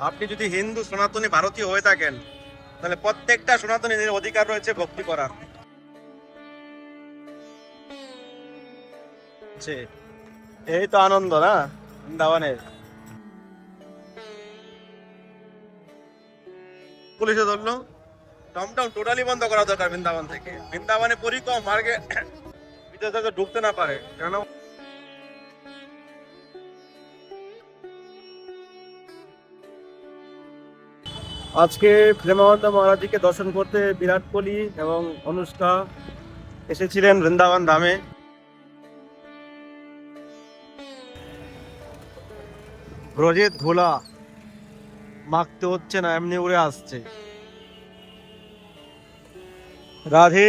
আপনি যদি হিন্দু সনাতনী ভারতীয় হয়ে থাকেন তাহলে প্রত্যেকটা সনাতনীদের অধিকার রয়েছে ভক্তি করার। এই তো আনন্দ না বৃন্দাবনের। পুলিশে ধরলো, টমটম টোটালি বন্ধ করা দরকার বৃন্দাবন থেকে। বৃন্দাবনে পরিক্রম মার্গে ভিতরে ঢুকতে না পারে, কেন? আজকে প্রেমানন্দ মহারাজকে দর্শন করতে বিরাট কোহলি এবং অনুষ্কা এসেছিলেন বৃন্দাবন ধামে। ব্রজের ধুলা মাখতে হচ্ছে না, এমনি উড়ে আসছে। রাধে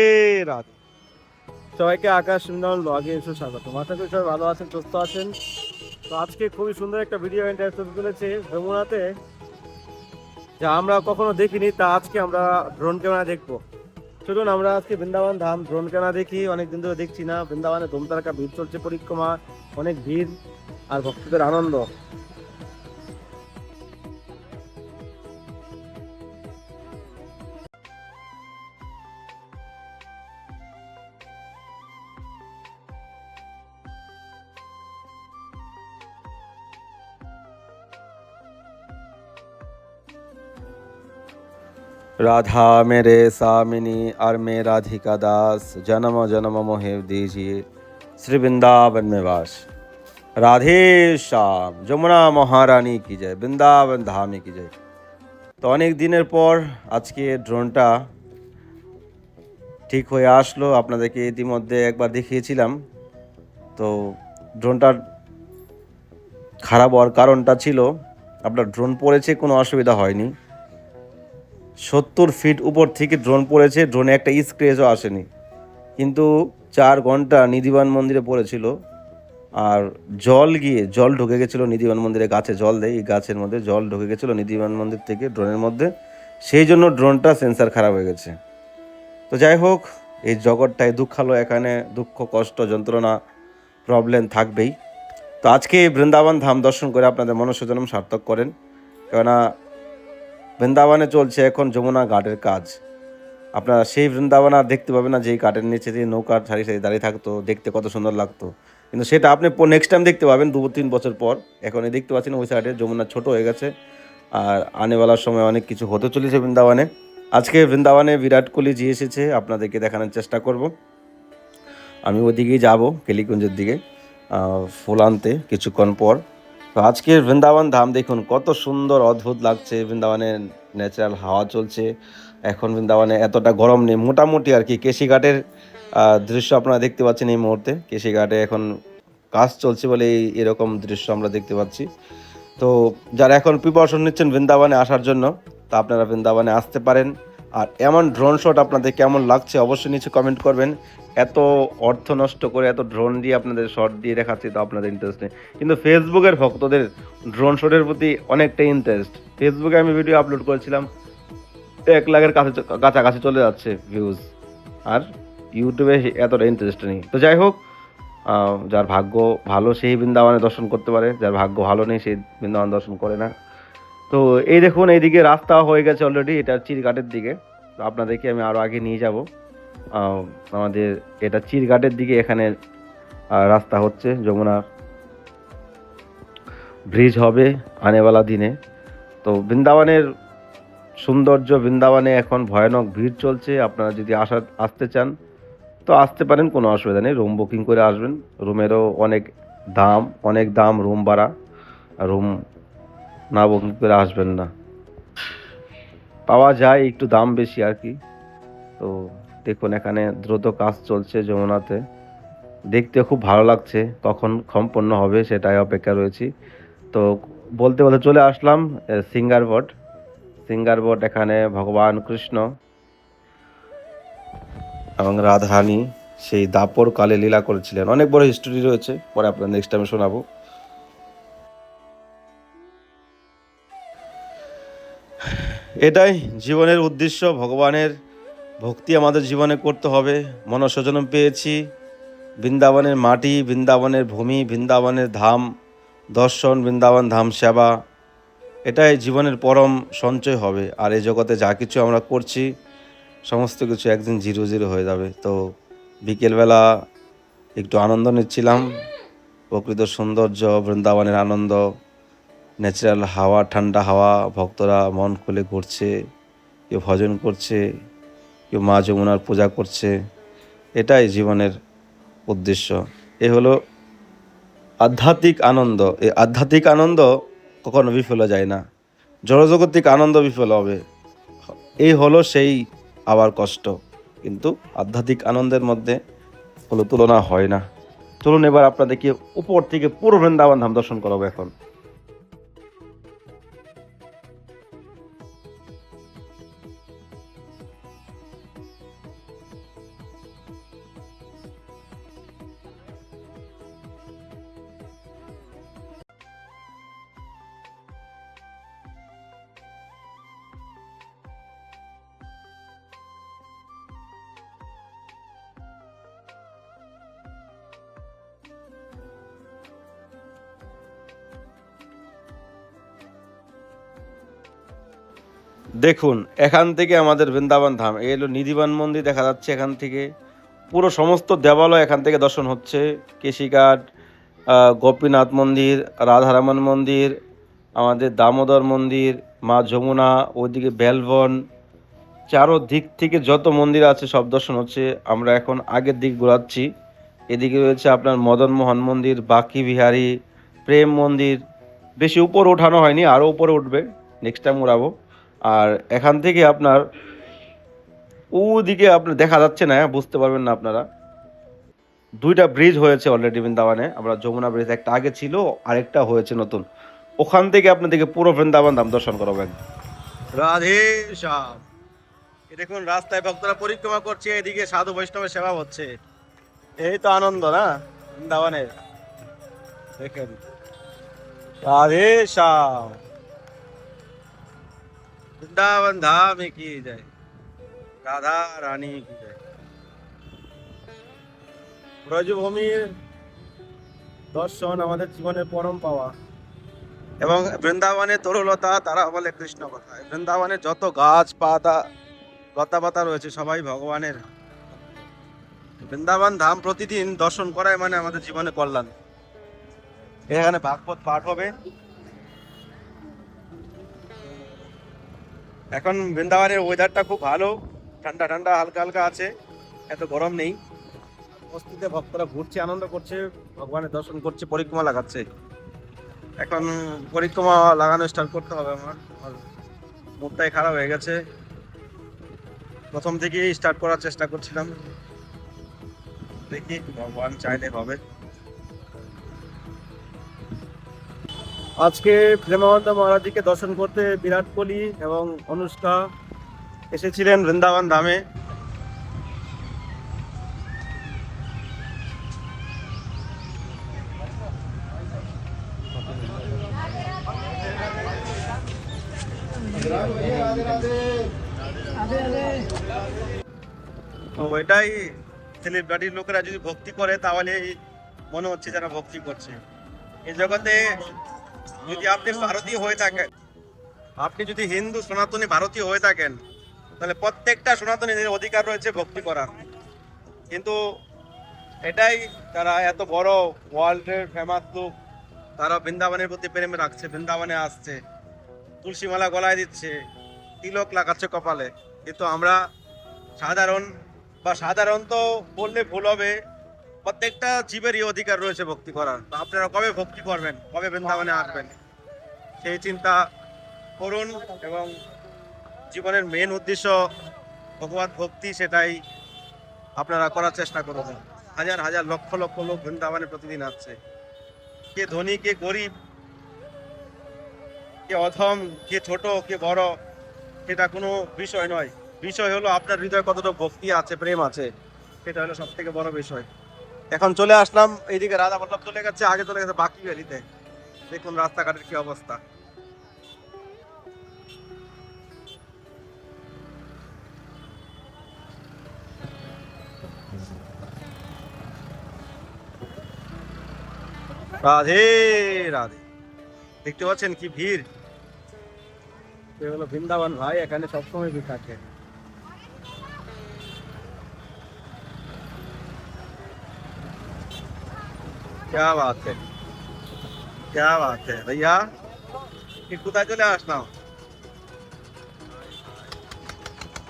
রাধে। সবাইকে আকাশ বৃন্দাবন ব্লগে এসে স্বাগত। আশা করি সবাই ভালো আছেন, সুস্থ আছেন। তো আজকে খুবই সুন্দর একটা ভিডিও ইন্টারেস্ট তুলেছে যমুনাতে, যা আমরা কখনো দেখিনি, তা আজকে আমরা ড্রোন ক্যামেরা দেখবো। চলুন আমরা আজকে বৃন্দাবন ধাম ড্রোন ক্যামেরা দেখি। অনেকদিন ধরে দেখছি না। বৃন্দাবনে ধুমধারাক্কা ভিড় চলছে, পরিক্রমা অনেক ভিড় আর ভক্তদের আনন্দ। राधा मेरे सामिनी और मैं राधिका दास, जन्म जन्म मोहे दीजिए श्री वृंदावन में वास। রাধে শ্যাম। যমুনা মহারানী কি জয়, বৃন্দাবন ধামে কি জয়। তো অনেক দিনের পর আজকে ড্রোনটা ঠিক হয়ে আসলো। আপনাদেরকে ইতিমধ্যে একবার দেখিয়েছিলাম। তো ড্রোনটার খারাপ হওয়ার কারণটা ছিল, আপনার ড্রোন পড়েছে, কোনো অসুবিধা হয়নি। 70 ফিট উপর থেকে ড্রোন পড়েছে, ড্রোনে একটা স্ক্র্যাচও আসেনি। কিন্তু 4 ঘন্টা নিধিবান মন্দিরে পড়েছিল, আর জল ঢুকে গেছিলো নিধিবান মন্দিরে। গাছে জল দেয়, এই গাছের মধ্যে জল ঢুকে গেছিলো নিধিবান মন্দির থেকে ড্রোনের মধ্যে, সেই জন্য ড্রোনটা সেন্সার খারাপ হয়ে গেছে। তো যাই হোক, এই জগৎটায় দুঃখালো, এখানে দুঃখ কষ্ট যন্ত্রণা প্রবলেম থাকবেই। তো আজকে বৃন্দাবন ধাম দর্শন করে আপনাদের মনুষ্যজন্ম সার্থক করেন, কেননা বৃন্দাবনে চলছে এখন যমুনা ঘাটের কাজ। আপনারা সেই বৃন্দাবন আর দেখতে পাবেন না, যেই ঘাটের নিচে দিয়ে নৌকার সারি সারি দাঁড়িয়ে থাকতো, দেখতে কত সুন্দর লাগতো। কিন্তু সেটা আপনি নেক্সট টাইম দেখতে পাবেন 2-3 বছর পর। এখন এই দেখতে পাচ্ছেন ওই সাইডে যমুনা ছোট হয়ে গেছে, আর আনেওয়ালার সময় অনেক কিছু হতে চলেছে বৃন্দাবনে। আজকে বৃন্দাবনে বিরাট কোহলি জি এসেছে, আপনাদেরকে দেখানোর চেষ্টা করব। আমি ওদিকেই যাব, কেলিগঞ্জের দিকে ফুল আনতে কিছুক্ষণ পর। তো আজকের বৃন্দাবন ধাম দেখুন কত সুন্দর, অদ্ভুত লাগছে। বৃন্দাবনের ন্যাচারাল হাওয়া চলছে। এখন বৃন্দাবনে এতটা গরম নেই, মোটামুটি আর কি। কেশিঘাটের দৃশ্য আপনারা দেখতে পাচ্ছেন এই মুহূর্তে। কেশিঘাটে এখন কাজ চলছে বলে এরকম দৃশ্য আমরা দেখতে পাচ্ছি। তো যারা এখন প্রিপারেশন নিচ্ছেন বৃন্দাবনে আসার জন্য, তা আপনারা বৃন্দাবনে আসতে পারেন। আর এমন ড্রোন শট আপনাদের কেমন লাগছে অবশ্যই নিচে কমেন্ট করবেন। এত অর্থ নষ্ট করে এত ড্রোন দিয়ে আপনাদের শট দিয়ে দেখাচ্ছি, তো আপনাদের ইন্টারেস্ট নেই। কিন্তু ফেসবুকের ভক্তদের ড্রোন শটের প্রতি অনেকটাই ইন্টারেস্ট। ফেসবুকে আমি ভিডিও আপলোড করেছিলাম, 1 লাখের কাছাকাছি চলে যাচ্ছে ভিউজ। আর ইউটিউবে এতটা ইন্টারেস্ট নেই। তো যাই হোক, যার ভাগ্য ভালো সেই বৃন্দাবনে দর্শন করতে পারে, যার ভাগ্য ভালো নেই সেই বৃন্দাবন দর্শন করে না। তো এই দেখুন, এইদিকে রাস্তা হয়ে গেছে অলরেডি, এটা চিরঘাটের দিকে। তো আপনাদেরকে আমি আরও আগে নিয়ে যাব। আমাদের এটা চিরঘাটের দিকে, এখানে রাস্তা হচ্ছে, যমুনা ব্রিজ হবে আনেওয়ালা দিনে। তো বৃন্দাবনের সৌন্দর্য, বৃন্দাবনে এখন ভয়ানক ভিড় চলছে। আপনারা যদি আসতে চান তো আসতে পারেন, কোনো অসুবিধা নেই। রুম বুকিং করে আসবেন। রুমেরও অনেক দাম রুম ভাড়া। রুম না বুকিং করে আসবেন না, পাওয়া যায়, একটু দাম বেশি আর কি। তো দেখুন, এখানে দ্রুত কাজ চলছে যমুনাতে, দেখতে খুব ভালো লাগছে। কখন সম্পন্ন হবে সেটাই অপেক্ষা রয়েছি। তো বলতে বলতে চলে আসলাম সিঙ্গার বোট। এখানে ভগবান কৃষ্ণ এবং রাধারানী সেই দাপর কালে লীলা করেছিলেন। অনেক বড় হিস্টোরি রয়েছে, পরে আপনার নেক্সট টাইমে শোনাবো। এটাই জীবনের উদ্দেশ্য, ভগবানের ভক্তি আমাদের জীবনে করতে হবে। মনুষ্যজন্ম পেয়েছি, বৃন্দাবনের মাটি, বৃন্দাবনের ভূমি, বৃন্দাবনের ধাম দর্শন, বৃন্দাবন ধাম সেবা, এটাই জীবনের পরম সঞ্চয় হবে। আর এই জগতে যা কিছু আমরা করছি সমস্ত কিছু একদিন জিরো জিরো হয়ে যাবে। তো বিকেলবেলা একটু আনন্দ নিচ্ছিলাম, প্রকৃত সৌন্দর্য, বৃন্দাবনের আনন্দ, ন্যাচারাল হাওয়া, ঠান্ডা হাওয়া, ভক্তরা মন খুলে ঘুরছে, কেউ ভজন করছে, কেউ মা যমুনার পূজা করছে। এটাই জীবনের উদ্দেশ্য। এ হলো আধ্যাত্মিক আনন্দ। এই আধ্যাত্মিক আনন্দ কখনো বিফলে যায় না, জড়জগতিক আনন্দ বিফল হবে। এই হলো সেই আবার কষ্ট, কিন্তু আধ্যাত্মিক আনন্দের মধ্যে কোনো তুলনা হয় না। চলুন এবার আপনাদেরকে উপর থেকে পুরো বৃন্দাবন ধাম দর্শন করাবো এখন। দেখুন, এখান থেকে আমাদের বৃন্দাবন ধাম, এই হলো নিধিবান মন্দির দেখা যাচ্ছে এখান থেকে। পুরো সমস্ত দেবালয় এখান থেকে দর্শন হচ্ছে। কেশিঘাট, গোপীনাথ মন্দির, রাধারমণ মন্দির, আমাদের দামোদর মন্দির, মা যমুনা, ওইদিকে বেলবন, চারো দিক থেকে যত মন্দির আছে সব দর্শন হচ্ছে। আমরা এখন আগের দিক ঘোরাচ্ছি। এদিকে রয়েছে আপনার মদন মোহন মন্দির, বাঁকি বিহারী, প্রেম মন্দির। বেশি উপরে ওঠানো হয়নি, আরও উপরে উঠবে, নেক্সট টাইম উড়াবো। আর এখান থেকে আপনার ওদিকে আপনার দেখা যাচ্ছে না, বুঝতে পারবেন না আপনারা, দুইটা ব্রিজ হয়েছে অলরেডি বৃন্দাবনে। আমরা যমুনা ব্রিজ একটা আগে ছিল, আরেকটা হয়েছে নতুন। ওখান থেকে আপনাদেরকে পুরো বৃন্দাবন ধাম দর্শন করাবেন। রাধে শ্যাম। দেখুন রাস্তায় ভক্তরা পরিক্রমা করছে, এদিকে সাধু বৈষ্ণবের সেবা হচ্ছে। এই তো আনন্দ না বৃন্দাবনের। দেখেন, রাধে শ্যাম। বৃন্দাবন ধাম কি যায়, রাধা রানী কি যায়। ব্রজভূমির দর্শন আমাদের জীবনের পরম পাওয়া। এবং বৃন্দাবনের তরুলতা, তারা বলে কৃষ্ণ কথায়। বৃন্দাবনের যত গাছ পাতা, লতা পাতা রয়েছে সবাই ভগবানের। বৃন্দাবন ধাম প্রতিদিন দর্শন করাই মানে আমাদের জীবনে কল্যাণ। এখানে ভাগবত পাঠ হবে। এখন বৃন্দাবনের ওয়েদারটা খুব ভালো, ঠান্ডা ঠান্ডা হালকা হালকা আছে, এত গরম নেই। বস্তিতে ভক্তরা ঘুরছে, আনন্দ করছে, ভগবানের দর্শন করছে, পরিক্রমা লাগাচ্ছে। এখন পরিক্রমা লাগানো স্টার্ট করতে হবে। আমার মুডটাই খারাপ হয়ে গেছে, প্রথম থেকেই স্টার্ট করার চেষ্টা করছিলাম, দেখি ভগবান চাইলে হবে। আজকে প্রেমানন্দ মহারাজকে দর্শন করতে বিরাট কোহলি এবং অনুষ্কা এসেছিলেন বৃন্দাবন ধামে। তো এটাই, সেলিব্রিটির লোকেরা যদি ভক্তি করে তাহলে মনে হচ্ছে যারা ভক্তি করছে। এই জগতে যদি আপনি ভারতীয় হয়ে থাকেন, আপনি যদি হিন্দু সনাতনী ভারতীয় হয়ে থাকেন, তাহলে প্রত্যেকটা সনাতনীদের অধিকার রয়েছে ভক্তি করার। কিন্তু এটাই, তারা এত বড় ওয়ার্ল্ডের ফেমাস লোক, তারা বৃন্দাবনের প্রতি প্রেম রাখছে, বৃন্দাবনে আসছে, তুলসী মালা গলায় দিচ্ছে, তিলক লাগাচ্ছে কপালে। কিন্তু আমরা সাধারণ, বা সাধারণ তো বললে ভুল হবে, প্রত্যেকটা জীবেরই অধিকার রয়েছে ভক্তি করার। তো আপনারা কবে ভক্তি করবেন, কবে বৃন্দাবনে আসবেন, সেই চিন্তা করুন। এবং জীবনের মেন উদ্দেশ্য ভগবত ভক্তি, সেটাই আপনারা করার চেষ্টা করুন। হাজার হাজার লক্ষ লক্ষ লোক বৃন্দাবনে প্রতিদিন আসছে। কে ধনী, কে গরিব, কে অধম, কে ছোট, কে বড়, সেটা কোনো বিষয় নয়। বিষয় হলো আপনার হৃদয়ে কতটা ভক্তি আছে, প্রেম আছে, সেটা হলো সব থেকে বড় বিষয়। এখন চলে আসলাম এইদিকে, রাধা বল্লভ চলে গেছে, আগে চলে গেছে বাকি ভ্যালিতে। দেখুন রাস্তাঘাটের কি অবস্থা। রাধে রাধে। দেখতে পাচ্ছেন কি ভিড়, হলো বৃন্দাবন ভাই, এখানে সবসময় ভিড় থাকে। क्या बात है, क्या बात है भैया, কি কোথায় চলে আসলাম।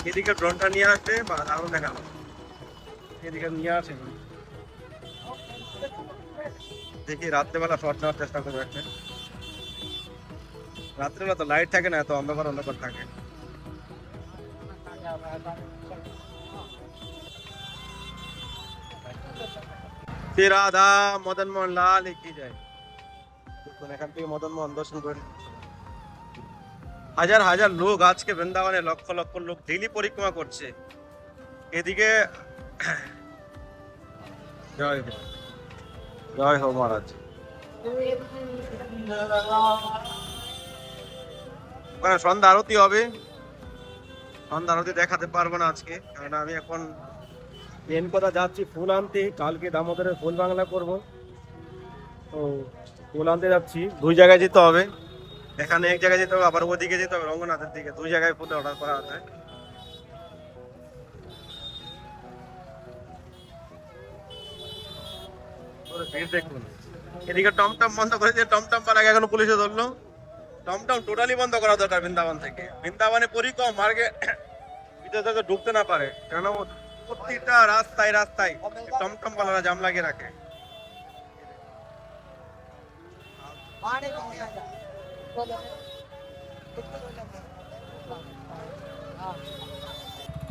এদিকে ড্রোনটা নিয়ে আসবে বা দারুণ দেখাবো, এদিকে নিয়ে আসেন। দেখি রাত্রেবেলা শর্ট নেওয়ার চেষ্টা করবো একটা। রাত্রেবেলা তো লাইট থাকে না, এত অন্ধকার অন্ধকার থাকে। শ্রী রাধা মদন মোহন লাল কি যায়। দেখুন এখান থেকে মদন মোহন দর্শন করে হাজার হাজার লোক আজকে বৃন্দাবনে, লক্ষ লক্ষ লোক ডেইলি পরিক্রমা করছে। এদিকে জয় হো, জয় হো মহারাজ। ওখানে সন্ধ্যা আরতি হবে, সন্ধ্যা আরতি দেখাতে পারবো না আজকে, কারণ আমি এখন মেন কথা যাচ্ছি ফুল আনতে। কালকে দামোদরের ফুল বাংলা করব, তো ফুল আনতে যাচ্ছি। দুই জায়গায় যেতে হবে, এখানে এক জায়গায় যেতে হবে, আবার ওদিকে যেতে হবে রঙ্গনাথের দিকে। দুই জায়গায় ফুল অর্ডার করা আছে। ভিড় দেখুন, এদিকে টমটম বন্ধ করে দিয়ে, টমটম পালাকে এখনো পুলিশে ধরলো। টমটম টোটালি বন্ধ করা দরকার বৃন্দাবন থেকে। বৃন্দাবনে পরিক্রম মার্গে ভিতরে যাতে ঢুকতে না পারে, কেন প্রত্যেকটা রাস্তায় রাস্তায় টমটম পালারা জাম লাগিয়ে রাখে।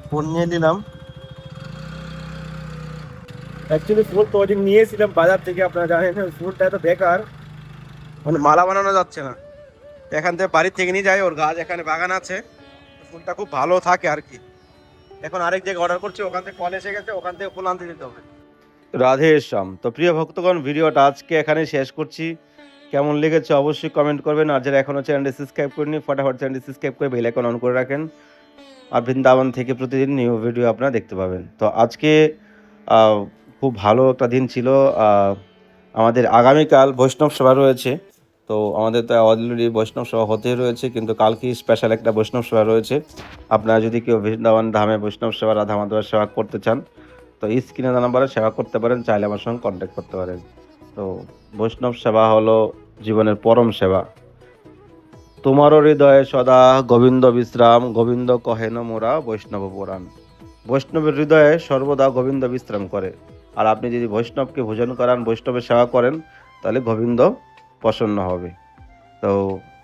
ফোন নিয়ে নিলাম, অ্যাকচুয়ালি ফুল তো ওদিন নিয়েছিলাম বাজার থেকে, আপনারা জানেন ফুলটা এত বেকার, মানে মালা বানানো যাচ্ছে না। এখান থেকে বাড়ির থেকে নিয়ে যাই, ওর গাছ এখানে বাগান আছে, ফুলটা খুব ভালো থাকে আর কি। এখন আরেক জায়গায় অর্ডার করছি, ওখান থেকে কল এসে গেছে, ওখান থেকে ফুল আনতে যেতে হবে। রাধে শ্যাম। তো প্রিয় ভক্তগণ, ভিডিওটা আজকে এখানে শেষ করছি। কেমন লেগেছে অবশ্যই কমেন্ট করবেন, আর যারা এখনও চ্যানেলটি সাবস্ক্রাইব করেনি ফটাফট চ্যানেলটি সাবস্ক্রাইব করে বেল আইকন অন করে রাখেন, আর বৃন্দাবন থেকে প্রতিদিন নিউ ভিডিও আপনারা দেখতে পাবেন। তো আজকে খুব ভালো একটা দিন ছিল। আমাদের আগামীকাল বৈষ্ণব সভা রয়েছে, তো আমাদের তো অলরেডি বৈষ্ণব সভা হতেই রয়েছে, কিন্তু কালকে স্পেশাল একটা বৈষ্ণব সভা রয়েছে। আপনারা যদি কেউ বৃন্দাবন ধামে বৈষ্ণব সেবা রাধা মাধবের সেবা করতে চান, তো স্ক্রিনে নাম্বারে সেবা করতে পারেন, চাইলে আমার সঙ্গে কন্ট্যাক্ট করতে পারেন। তো বৈষ্ণব সেবা হলো জীবনের পরম সেবা। তোমারও হৃদয়ে সদা গোবিন্দ বিশ্রাম, গোবিন্দ কহেন মোরা বৈষ্ণব পুরাণ। বৈষ্ণবের হৃদয়ে সর্বদা গোবিন্দ বিশ্রাম করে, আর আপনি যদি বৈষ্ণবকে ভোজন করান, বৈষ্ণবের সেবা করেন, তাহলে গোবিন্দ প্রসন্ন হবে। তো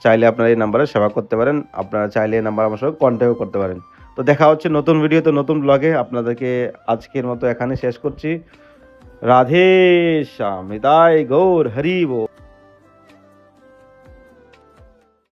চাইলে আপনারা এই নাম্বারে সেবা করতে পারেন, আপনারা চাইলে এই নাম্বার আমার সঙ্গে কন্ট্যাক্ট করতে পারেন। তো দেখা হচ্ছে নতুন ভিডিওতে, নতুন ব্লগে। আপনাদেরকে আজকের মতো এখানে শেষ করছি। রাধে শ্যাম, হৃদয় গৌর হরি বল।